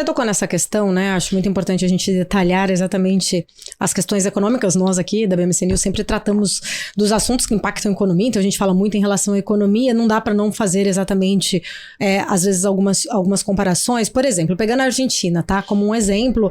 Você tocou nessa questão, né? Acho muito importante a gente detalhar exatamente as questões econômicas. Nós aqui da BMC News sempre tratamos dos assuntos que impactam a economia, então a gente fala muito em relação à economia, não dá para não fazer exatamente, às vezes, algumas comparações. Por exemplo, pegando a Argentina, tá? Como um exemplo,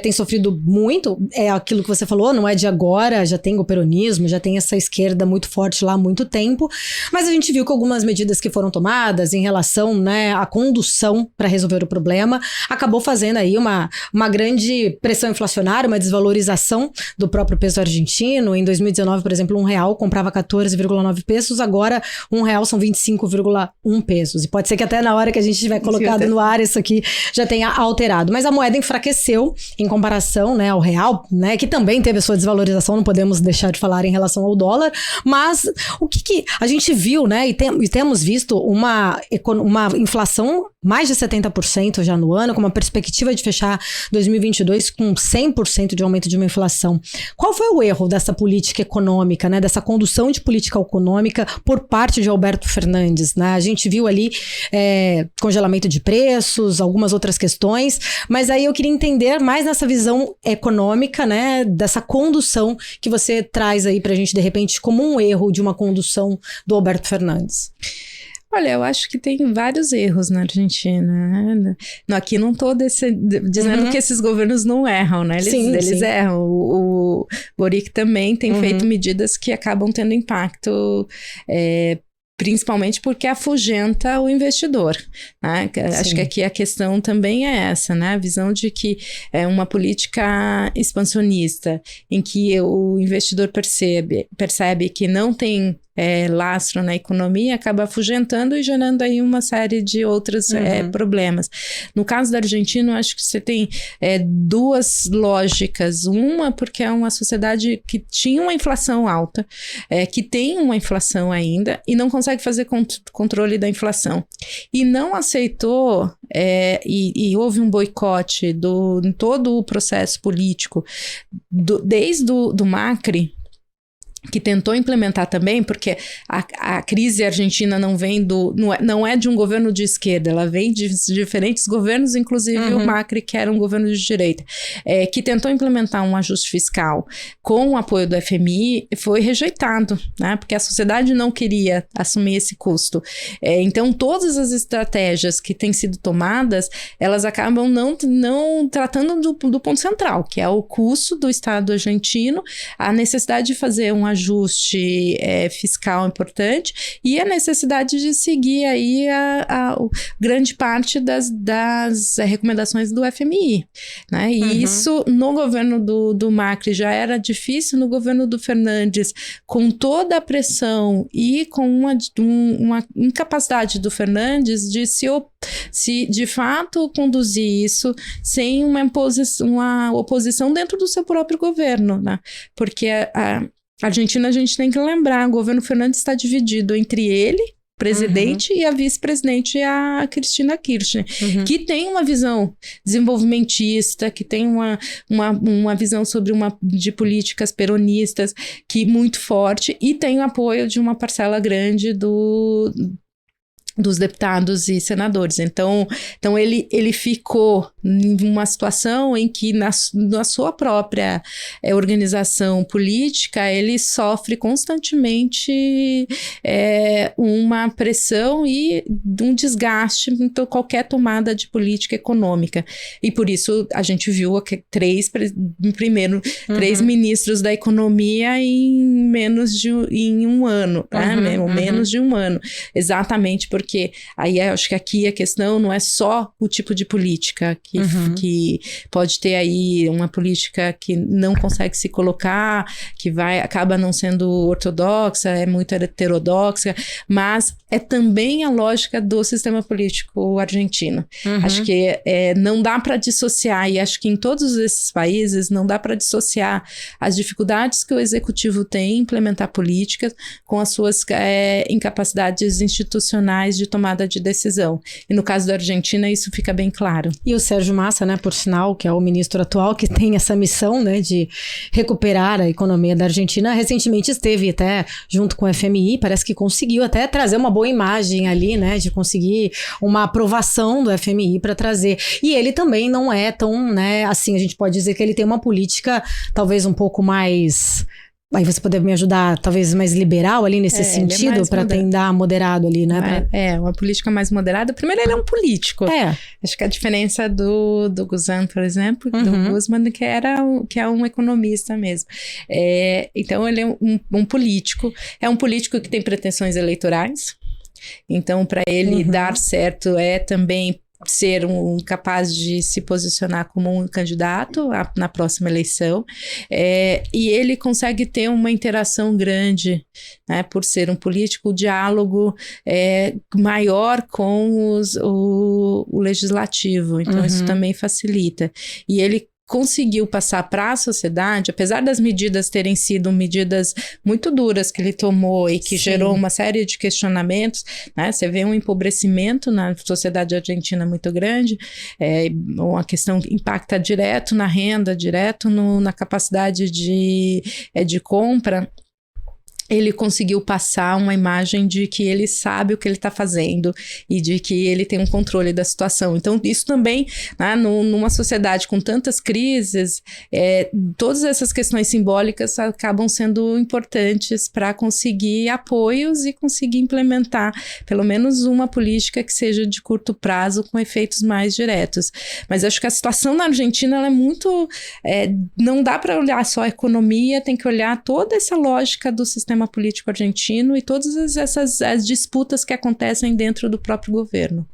tem sofrido muito, aquilo que você falou, não é de agora, já tem o peronismo, já tem essa esquerda muito forte lá há muito tempo, mas a gente viu que algumas medidas que foram tomadas em relação, né, à condução para resolver o problema, acabou fazendo aí uma grande pressão inflacionária, uma desvalorização do próprio peso argentino. Em 2019, por exemplo, R$1 comprava 14,9 pesos, agora R$1 são 25,1 pesos. E pode ser que até na hora que a gente tiver colocado no ar isso aqui já tenha alterado. Mas a moeda enfraqueceu em comparação, né, ao real, né, que também teve a sua desvalorização, não podemos deixar de falar em relação ao dólar. Mas o que a gente viu, né, e temos visto uma inflação mais de 70% já no ano, com uma perspectiva de fechar 2022 com 100% de aumento de uma inflação. Qual foi o erro dessa política econômica, né, dessa condução de política econômica por parte de Alberto Fernandes, né? A gente viu ali congelamento de preços, algumas outras questões, mas aí eu queria entender mais nessa visão econômica, né, dessa condução que você traz aí pra gente, de repente, como um erro de uma condução do Alberto Fernandes. Olha, eu acho que tem vários erros na Argentina, né? Aqui não estou dizendo que esses governos não erram, né? Eles erram. O Boric também tem feito medidas que acabam tendo impacto, principalmente porque afugenta o investidor, né? Acho que aqui a questão também é essa, né? A visão de que é uma política expansionista, em que o investidor percebe que não tem lastro na economia, acaba afugentando e gerando aí uma série de outros problemas. No caso da Argentina, eu acho que você tem duas lógicas. Uma, porque é uma sociedade que tinha uma inflação alta, que tem uma inflação ainda e não consegue fazer controle da inflação. E não aceitou, e houve um boicote em todo o processo político, desde do Macri, que tentou implementar também, porque a crise argentina não é de um governo de esquerda, ela vem de diferentes governos, inclusive o Macri, que era um governo de direita, que tentou implementar um ajuste fiscal com o apoio do FMI, foi rejeitado, né? Porque a sociedade não queria assumir esse custo. Então, todas as estratégias que têm sido tomadas, elas acabam não tratando do ponto central, que é o custo do Estado argentino, a necessidade de fazer um ajuste fiscal importante e a necessidade de seguir aí a grande parte das recomendações do FMI, né? E isso no governo do Macri já era difícil, no governo do Fernandes, com toda a pressão e com uma incapacidade do Fernandes de se de fato conduzir isso sem uma oposição dentro do seu próprio governo, né? Porque a Argentina, a gente tem que lembrar, o governo Fernandes está dividido entre ele, presidente, e a vice-presidente, a Cristina Kirchner, que tem uma visão desenvolvimentista, que tem uma visão de políticas peronistas muito forte, e tem o apoio de uma parcela grande dos deputados e senadores. Então ele ficou em uma situação em que na sua própria organização política ele sofre constantemente uma pressão e um desgaste em qualquer tomada de política econômica. E por isso a gente viu três ministros da economia em um ano, né? Menos de um ano. Exatamente porque aí acho que aqui a questão não é só o tipo de política que pode ter aí uma política que não consegue se colocar, que acaba não sendo ortodoxa, é muito heterodoxa, mas é também a lógica do sistema político argentino. Acho que não dá para dissociar, e acho que em todos esses países não dá para dissociar as dificuldades que o executivo tem em implementar políticas com as suas incapacidades institucionais principais de tomada de decisão. E no caso da Argentina, isso fica bem claro. E o Sérgio Massa, né, por sinal, que é o ministro atual, que tem essa missão, né, de recuperar a economia da Argentina, recentemente esteve até junto com o FMI, parece que conseguiu até trazer uma boa imagem ali, né, de conseguir uma aprovação do FMI para trazer. E ele também não é tão, né, assim, a gente pode dizer que ele tem uma política talvez um pouco mais... Aí você poder me ajudar, talvez mais liberal ali nesse sentido, para tentar moderado ali, né? Uma política mais moderada. Primeiro, ele é um político. Acho que a diferença do Guzmán, por exemplo, do Guzmán, que é um economista mesmo. Então, ele é um político. É um político que tem pretensões eleitorais. Então, para ele dar certo também ser capaz de se posicionar como um candidato na próxima eleição, e ele consegue ter uma interação grande, né, por ser um político, o diálogo maior com o legislativo, então isso também facilita, e ele conseguiu passar para a sociedade, apesar das medidas terem sido medidas muito duras que ele tomou e que gerou uma série de questionamentos, né? Você vê um empobrecimento na sociedade argentina muito grande, uma questão que impacta direto na renda, direto na capacidade de compra. Ele conseguiu passar uma imagem de que ele sabe o que ele está fazendo e de que ele tem um controle da situação. Então, isso também, né, numa sociedade com tantas crises, todas essas questões simbólicas acabam sendo importantes para conseguir apoios e conseguir implementar pelo menos uma política que seja de curto prazo com efeitos mais diretos. Mas acho que a situação na Argentina ela é muito... não dá para olhar só a economia, tem que olhar toda essa lógica do sistema político argentino e todas essas disputas que acontecem dentro do próprio governo.